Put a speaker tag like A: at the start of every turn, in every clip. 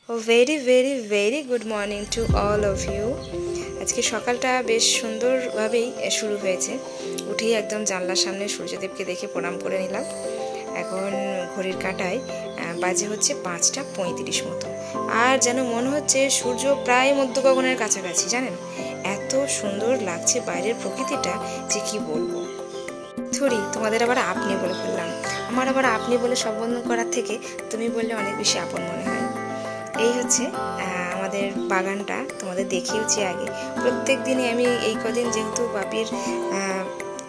A: Very very very good morning to all of you. আজকে সকালটা বেশ সুন্দরভাবেই শুরু হয়েছে। উঠেই একদম জানলার সামনে সূর্যদেবকে দেখে প্রণাম করে নিলাম। এখন ঘড়ির কাঁটায় বাজে হচ্ছে 5:35 মতো, আর যেন মনে হচ্ছে সূর্য প্রায় মধ্য গগনের কাছাকাছি। জানেন, এত সুন্দর লাগছে বাইরের প্রকৃতিটা যে কি বলবো। সরি, তোমাদের আবার আপনি বলে ফেললাম। আমার আবার আপনি বলে সম্বোধন করার থেকে তুমি বললে অনেক বেশি আপন মনে হয়। এই হচ্ছে আমাদের বাগানটা, তোমাদের দেখিয়েছি আগে। প্রত্যেক দিনই আমি এই কদিন যেহেতু বাপির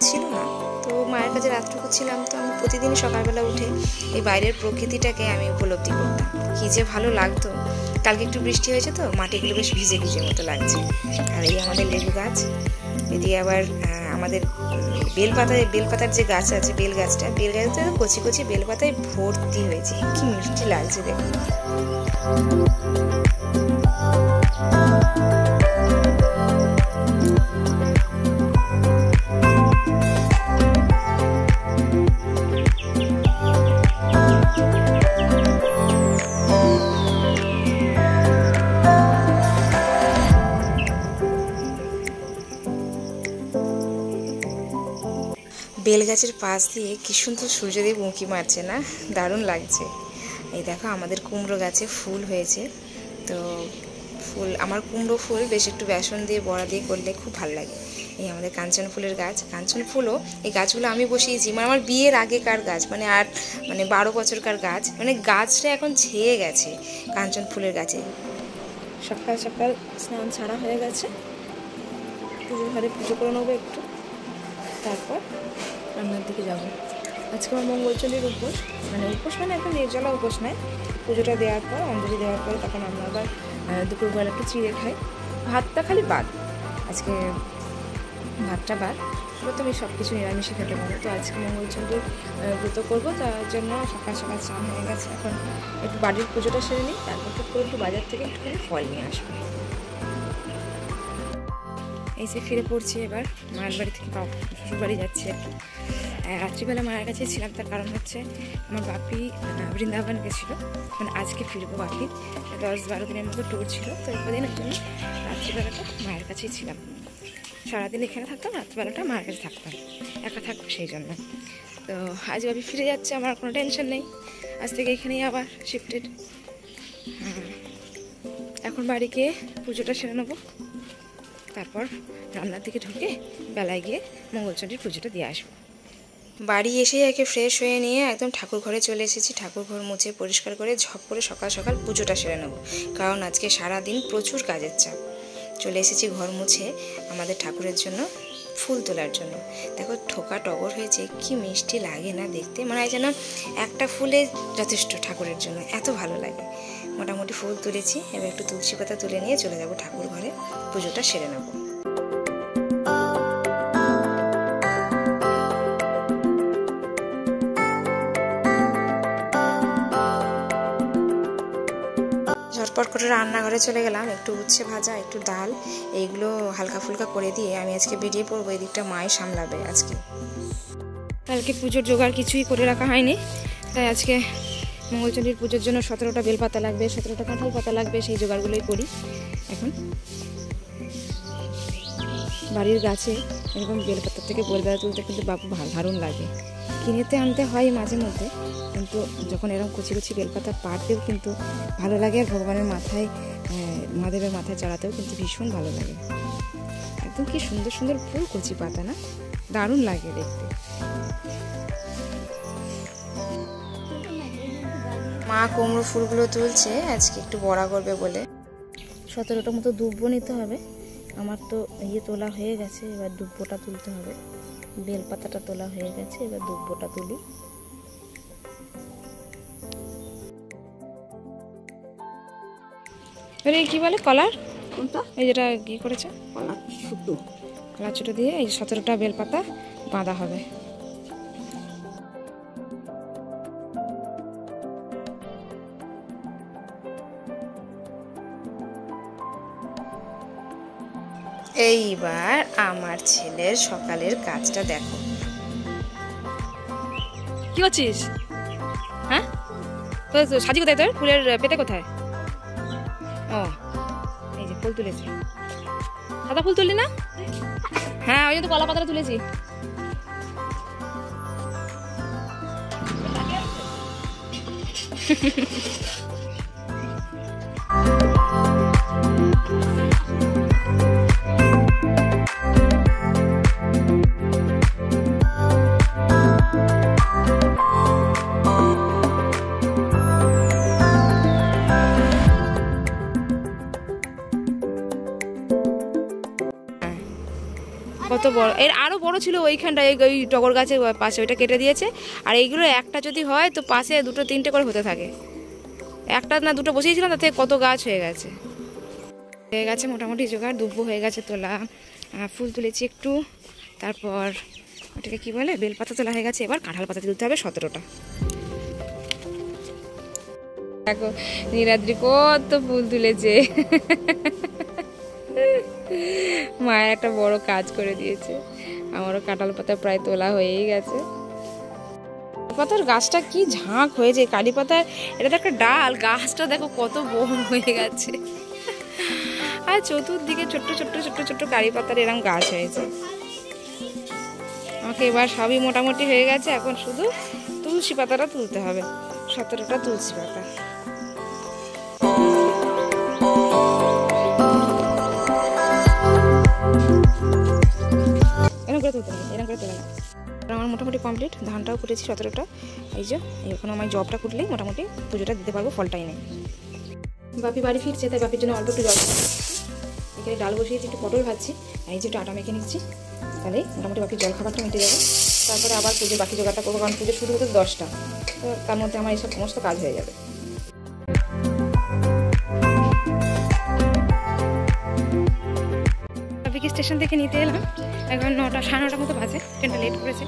A: ছিল না, তো মায়ের কাছে রাতটুকু ছিলাম, তো আমি প্রতিদিনই সকালবেলা উঠে এই বাইরের প্রকৃতিটাকে আমি উপলব্ধি করতাম। কী যে ভালো লাগতো। কালকে একটু বৃষ্টি হয়েছে তো মাটিগুলো বেশ ভিজে ভিজে মতো লাগছে। আর এই আমাদের লেবু গাছ, এদিকে আবার আমাদের বেলপাতার যে গাছ আছে, বেল গাছটা কচি কচি বেলপাতায় ভর্তি হয়েছে। কি মিষ্টি লাগছে দেখো। বেলগাছের পাশ দিয়ে কি সুন্দর সূর্যদেব উঁকি মারছে না, দারুণ লাগছে। এই দেখো আমাদের কুমড়ো গাছে ফুল হয়েছে। তো আমার কুমড়ো ফুল বেশ একটু বেসন দিয়ে বড়া দিয়ে করলে খুব ভালো লাগে। এই আমাদের কাঞ্চন ফুলের গাছ, কাঞ্চন ফুলও এই গাছগুলো আমি বসিয়েছি, মানে আমার বিয়ের আগেকার গাছ, মানে 12 বছরকার গাছ। মানে গাছটা এখন ছেয়ে গেছে কাঞ্চন ফুলের গাছে। সকাল সকাল স্নান ছাড়া হয়ে গেছে, পুজোর ঘরে পুজো করে নেবো একটু, তারপর রান্নার দিকে যাবো। আজকে আমার মঙ্গলচণ্ডীর উপোস, মানে একটা নির্জলা উপোস নয়। পুজোটা দেওয়ার পর, অঞ্জলি দেওয়ার পরে তখন আমরা আবার দুপুরবেলা একটু চিড়ে খাই। ভাতটা খালি বাদ, আজকে ভাতটা বাদ, প্রথমে সব কিছু নিরামিষে খেতে পারবো। তো আজকে মঙ্গলচণ্ডীর ব্রত করবো, তার জন্য সকাল সকাল স্নান হয়ে গেছে। এখন একটু বাড়ির পুজোটা সেরে নিই, তারপর একটু বাজার থেকে একটুখানি ফল নিয়ে আসবো। এই যে ফিরে পড়ছি এবার মায়ের বাড়ি থেকে শ্বশুর বাড়ি যাচ্ছি। রাত্রিবেলা মায়ের কাছে ছিলাম, তার কারণ হচ্ছে আমার বাপি বৃন্দাবন গেছিলো, মানে আজকে ফিরবো। বাপি 10-12 দিনের মতো ট্যুর ছিল, তো এই কদিনের জন্য রাত্রিবেলাটা মায়ের কাছেই ছিলাম। সারাদিন এখানে থাকতাম, রাত্রিবেলাটা মায়ের কাছে থাকতাম, একা থাকবো সেই জন্য। তো আজ বাপি ফিরে যাচ্ছে, আমার কোনো টেনশন নেই, আজ থেকে এখানেই আবার শিফটেড। এখন বাড়ি গিয়ে পুজোটা সেরে নেবো, তারপর রান্নার দিকে ঢুকে বেলায় গিয়ে মঙ্গলচণ্ডীর পুজোটা দিয়ে আসবো। বাড়ি এসে একে ফ্রেশ হয়ে নিয়ে একদম ঠাকুর ঘরে চলে এসেছি। ঠাকুর ঘর মুছে পরিষ্কার করে ঝপ করে সকাল সকাল পুজোটা সেরে নেবো, কারণ আজকে সারাদিন প্রচুর কাজের চাপ। চলে এসেছি ঘর মুছে আমাদের ঠাকুরের জন্য ফুল তোলার জন্য। দেখো ঠোকা টগর হয়েছে, কি মিষ্টি লাগে না দেখতে, মানে যেন একটা ফুলে যথেষ্ট ঠাকুরের জন্য, এত ভালো লাগে। মোটামুটি ফুল তুলেছি, এবার একটু তুলসী পাতা তুলে নিয়ে চলে যাব ঠাকুর ঘরে, পুজোটা সেরে নেব। ঝটপট করে রান্নাঘরে চলে গেলাম। একটু উচ্ছে ভাজা, একটু ডাল, এইগুলো হালকা ফুলকা করে দিয়ে আমি আজকে বেরিয়ে পড়বো। এদিকটা মাই সামলাবে আজকে। কালকে পুজোর জোগাড় কিছুই করে রাখা হয়নি, তাই আজকে মঙ্গলচণ্ডীর পুজোর জন্য 17টা বেলপাতা লাগবে, 17টা কাঁঠাল পাতা লাগবে, সেই জোগাড়গুলোই করি এখন। বাড়ির গাছে এরকম বেলপাতার থেকে বেলপাতা তুলতে কিন্তু বাবু দারুণ লাগে। কিনেতে আনতে হয় মাঝে মধ্যে, কিন্তু যখন এরকম কুচি কুচি বেলপাতা পাড়তেও কিন্তু ভালো লাগে, আর ভগবানের মাথায়, মহাদেবের মাথায় চড়াতেও কিন্তু ভীষণ ভালো লাগে। একদম কি সুন্দর সুন্দর ফুল, কচি পাতা না, দারুণ লাগে দেখতে। মা কুমড়ো ফুলগুলো তুলছে, আজকে একটু বড়া করবে বলে। 17টা মতো দুব্বো নিতে হবে। আমার তো তোলা হয়ে গেছে, এবার দুব্বোটা তুলতে হবে। বেলপাতাটা তোলা হয়ে গেছে, এবার দুব্বোটা তুলি। কি বলে কলার, কোনটা? এই যেটা কি করেছে, কলার ছোটো দিয়ে এই 17টা বেলপাতা বাঁধা হবে। এইবার আমার ছেলের সকালের কাজটা দেখো। কি করছিস? হ্যাঁ, সাজি কোথায়? তোর ফুলের পেতে কোথায়? ও এই যে ফুল তুলেছি, সাদা ফুল তুলি না? হ্যাঁ ওই যে তো কলা পাতাটা তুলেছি। কত বড়, এর আরো বড় ছিল ওইখানটায়, ওই টগর গাছের পাশে, ওইটা কেটে দিয়েছে। আর এইগুলো একটা যদি হয় তো পাশে দুটো তিনটে করে হতে থাকে, একটা না দুটো বসিয়েছিলাম তাতে কত গাছ হয়ে গেছে। হয়ে গেছে মোটামুটি জোগাড়, দুব্বো হয়ে গেছে তোলা, ফুল তুলেছি একটু, তারপর ওটাকে কি বলে বেলপাতা তোলা হয়ে গেছে। এবার কাঁঠাল পাতা তুলতে হবে 17টা। দেখো নীলাদ্রি কত ফুল তুলেছে, মায়ের একটা বড় কাজ করে দিয়েছে। আমারও কাঁঠাল পাতা প্রায় তোলা হয়েই গেছে। পাতার গাছটা কি ঝাঁক হয়েছে, কারি পাতার এটা তো একটা ডাল, গাছটা দেখো কত বড় হয়ে গেছে। আর চতুর্দিকে ছোট্ট ছোট্ট ছোট্ট ছোট্ট কারি পাতার এরকম গাছ হয়েছে। আমাকে এবার সবই মোটামুটি হয়ে গেছে, এখন শুধু তুলসী পাতাটা তুলতে হবে, 17টা তুলসী পাতা। এরকম করে তুলতে হবে, এরকম করে তুলে না। আমার মোটামুটি কমপ্লিট, ধানটাও কুটেছি 17টা। এই যে এখন আমার জবটা কুটলেই মোটামুটি পুজোটা দিতে পারবো, ফলটাই নেই। বাপি বাড়ি ফিরছে, তাই বাপির জন্য অল্প একটু জল, এখানে ডাল বসিয়েছি, একটু পটল ভাজছি, এই যে একটু আটা মেখে নিচ্ছি, তাহলে মোটামুটি বাকি জল খাবারটা মিটে যাবে। তারপরে আবার পুজোর বাকি জোগাড়টা করবো, কারণ পুজো শুরু হতে 10টা, তো তার মধ্যে আমার এইসব সমস্ত কাজ হয়ে যাবে। বাপিকে স্টেশন থেকে নিতে এলাম, এখন 9টা 9:30 মতো বাজে, ট্রেনটা লেট করেছে,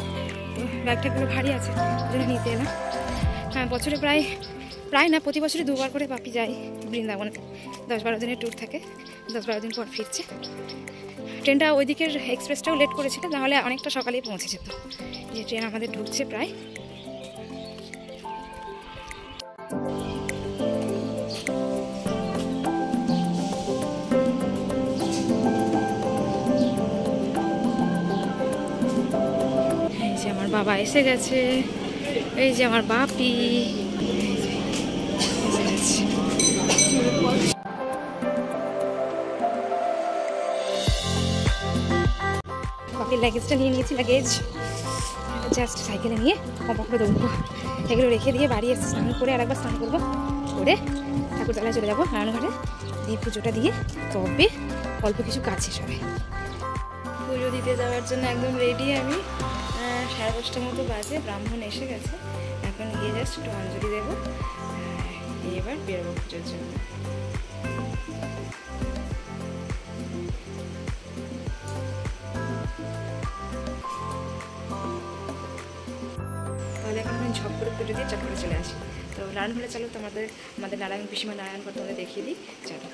A: তো ব্যাগটাগুলো ভারী আছে, ওই নিতে এলাম। হ্যাঁ বছরে প্রায় না প্রতি বছরই 2বার করে বাপি যায় বৃন্দাবনে, 10-12 দিনের ট্যুর থাকে, 10-12 দিন পর ফিরছে। ট্রেনটা ওই দিকের এক্সপ্রেসটাও লেট করেছিল, নাহলে অনেকটা সকালেই পৌঁছে যেত। যে ট্রেন আমাদের ঢুকছে প্রায়। এই যে আমার বাবা এসে গেছে, এই যে আমার বাপি এসে গেছে। বাপির লাগেজটা নিয়ে নিয়েছি, লাগেজ জাস্ট সাইকেলে নিয়ে কমপক্ষে দৌড়বো, এগুলো রেখে দিয়ে বাড়ি এসে স্নান করে আরেকবার স্নান করবো, করে ঠাকুরতলায় চলে যাবো রান্নাঘরে, দিয়ে পুজোটা দিয়ে তবে অল্প কিছু কাজ শেষ হবে। পুজো দিতে যাওয়ার জন্য একদম রেডি আমি, 10:30 মতো বাজে, ব্রাহ্মণ এসে গেছে, এখন গিয়ে জাস্ট একটু অঞ্জলি দেবো, এবার বেরোবো পুজোর জন্য। তাহলে এখন আমি ঝপ করে পুজো দিয়ে চট করে চলে আসি। তো রান্নাঘরে চলো, আমাদের নারায়ণ পিসিমা নারায়ণ ঘর তোমাদের দেখিয়ে দিই, চলো।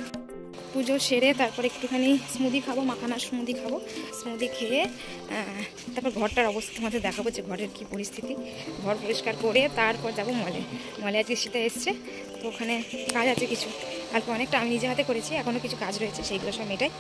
A: পুজো সেরে তারপর একটুখানি স্মুদি খাবো, মাখানার স্মুদি খাবো, স্মুদি খেয়ে তারপর ঘরটার অবস্থা তোমাদের দেখাবো যে ঘরের কী পরিস্থিতি। ঘর পরিষ্কার করে তারপর যাবো মলে আজকে শীতে এসছে, তো ওখানে কাজ আছে কিছু, অল্প অনেকটা আমি নিজে হাতে করেছি, এখনও কিছু কাজ রয়েছে, সেইগুলো সব মেটাই।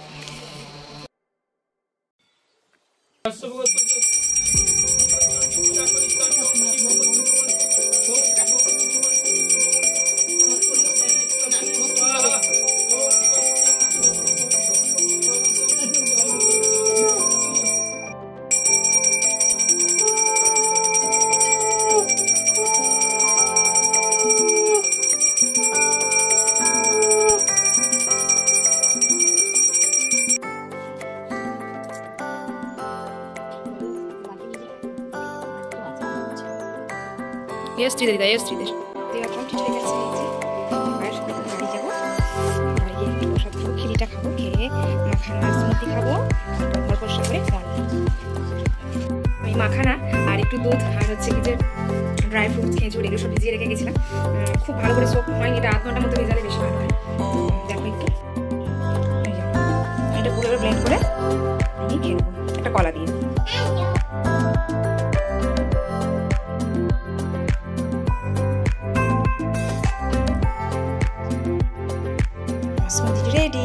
A: স্ত্রীদের স্ত্রীদের দেওয়া কমপ্লিট হয়ে গেছে। এই যে এবার বাড়ি যাবো, বাড়ি গিয়ে একটু প্রসাদ খাবো, খিরিটা খাবো, খেয়ে মাখানার স্মুদি খাবো, ঘর পরিষ্কার করে ওই মাখানা আর একটু দুধ আর হচ্ছে কি যে ড্রাই ফ্রুটস, খেজুর, এগুলো সব ভিজিয়ে রেখে গেছিলাম, খুব ভালো করে সোপ হয়নি, এটা 1/2 ঘন্টার মতো ভেজালে বেশি ভালো হয়। দেখো একটু এটা পুরো ব্লেন্ড করে আমি খেয়ে নেবো একটা কলা দিয়ে। Smoothie ready.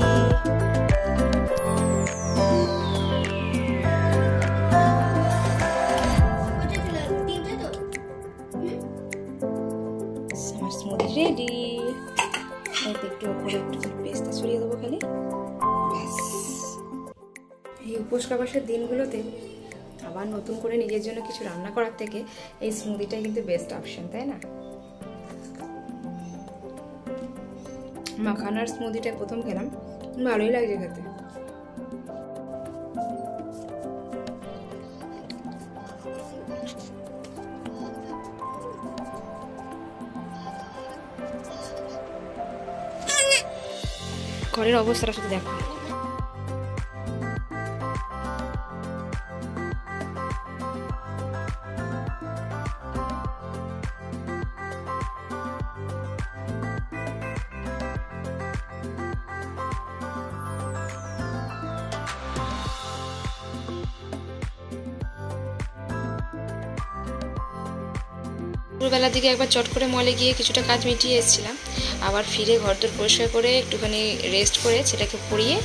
A: আমার স্মুদি রেডি। একটু উপরে একটু পেস্তা ছড়িয়ে দেবো খালি, ব্যাস। এই উপোস কাবাসের দিনগুলোতে আবার নতুন করে নিজের জন্য কিছু রান্না করার থেকে এই স্মুদিটাই কিন্তু বেস্ট অপশন, তাই না? মাখানার স্মুদিটা প্রথম খেলাম, ভালোই লাগছে খেতে। ঘরের অবস্থাটা শুধু দেখো। দুপুরবেলার দিকে একবার চট করে মলে গিয়ে কিছুটা কাজ মিটিয়ে এসেছিলাম, আবার ফিরে ঘরদোর পরিষ্কার করে একটুখানি রেস্ট করে সেটাকে পরিয়ে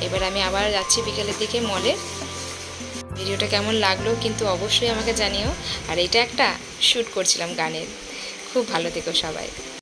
A: এবার আমি আবার যাচ্ছি বিকেলের দিকে মলে। ভিডিওটা কেমন লাগলো কিন্তু অবশ্যই আমাকে জানিও। আর এটা একটা শ্যুট করছিলাম গানের। খুব ভালো থেকো সবাই।